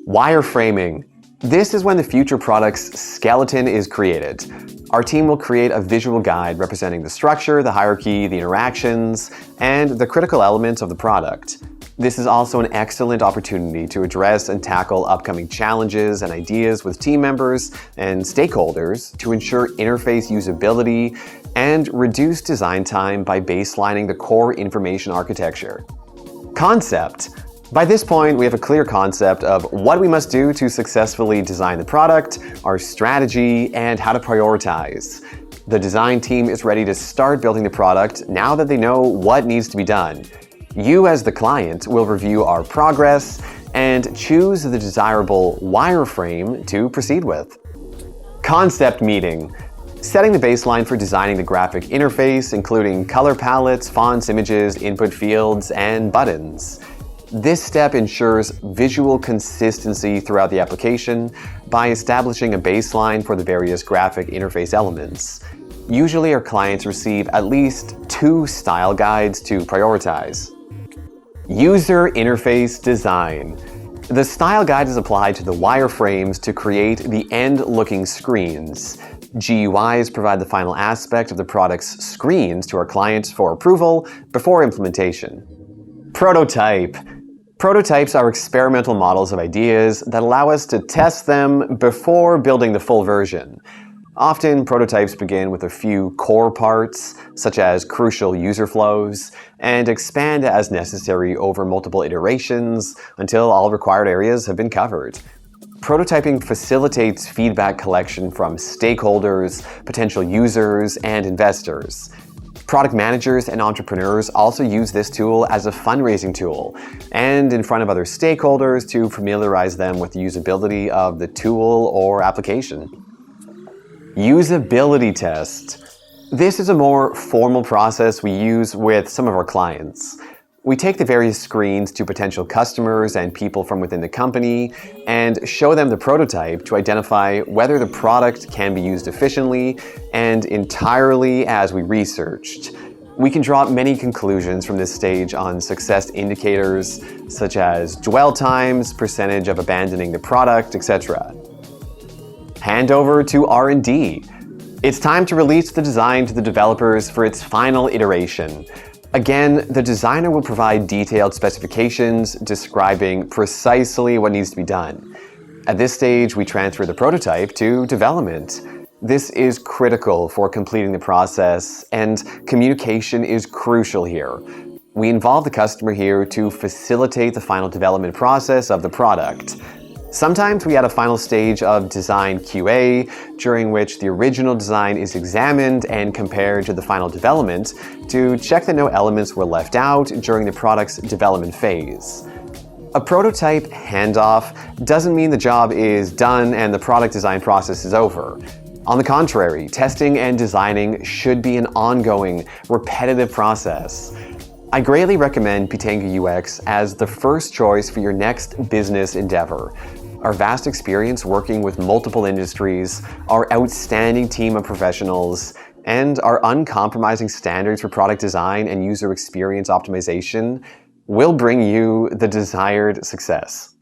Wireframing. This is when the future product's skeleton is created. Our team will create a visual guide representing the structure, the hierarchy, the interactions, and the critical elements of the product. This is also an excellent opportunity to address and tackle upcoming challenges and ideas with team members and stakeholders to ensure interface usability and reduce design time by baselining the core information architecture. Concept. By this point, we have a clear concept of what we must do to successfully design the product, our strategy, and how to prioritize. The design team is ready to start building the product now that they know what needs to be done. You, as the client, will review our progress and choose the desirable wireframe to proceed with. Concept meeting. Setting the baseline for designing the graphic interface, including color palettes, fonts, images, input fields, and buttons. This step ensures visual consistency throughout the application by establishing a baseline for the various graphic interface elements. Usually our clients receive at least 2 style guides to prioritize. User interface design. The style guide is applied to the wireframes to create the end-looking screens. GUIs provide the final aspect of the product's screens to our clients for approval before implementation. Prototype. Prototypes are experimental models of ideas that allow us to test them before building the full version. Often, prototypes begin with a few core parts, such as crucial user flows, and expand as necessary over multiple iterations until all required areas have been covered. Prototyping facilitates feedback collection from stakeholders, potential users, and investors. Product managers and entrepreneurs also use this tool as a fundraising tool and in front of other stakeholders to familiarize them with the usability of the tool or application. Usability Test. This is a more formal process we use with some of our clients. We take the various screens to potential customers and people from within the company and show them the prototype to identify whether the product can be used efficiently and entirely as we researched. We can draw many conclusions from this stage on success indicators such as dwell times, percentage of abandoning the product, etc. Handover to R&D. It's time to release the design to the developers for its final iteration. Again, the designer will provide detailed specifications describing precisely what needs to be done. At this stage, we transfer the prototype to development. This is critical for completing the process, and communication is crucial here. We involve the customer here to facilitate the final development process of the product. Sometimes we add a final stage of design QA, during which the original design is examined and compared to the final development to check that no elements were left out during the product's development phase. A prototype handoff doesn't mean the job is done and the product design process is over. On the contrary, testing and designing should be an ongoing, repetitive process. I greatly recommend Pitanga UX as the first choice for your next business endeavor. Our vast experience working with multiple industries, our outstanding team of professionals, and our uncompromising standards for product design and user experience optimization will bring you the desired success.